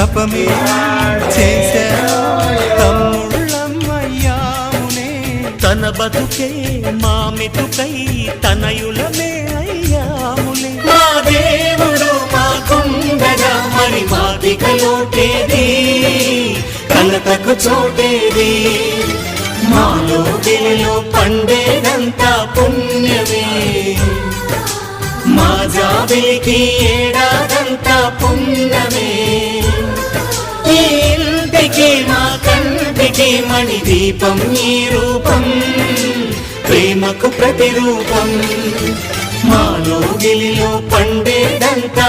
తపమే చేశాను తమ్ముళ్ళమయ్యామునే తన బతుకే మా మెతుకై తనయులమే అయ్యాములే మా దేవుడు మాకుండగా మరి మాదిక లోటేది కలతకు చోటేది మాలో గిలిలో పండేదంతా పుణ్యమే మా జాబిలికి ఏడాదంతా పుణ్యమే ఈ ఇంటికి మా కంటికి మణి దీపం ఈ రూపం ప్రేమకు ప్రతిరూపం మాలో గిలిలో పండేదంతా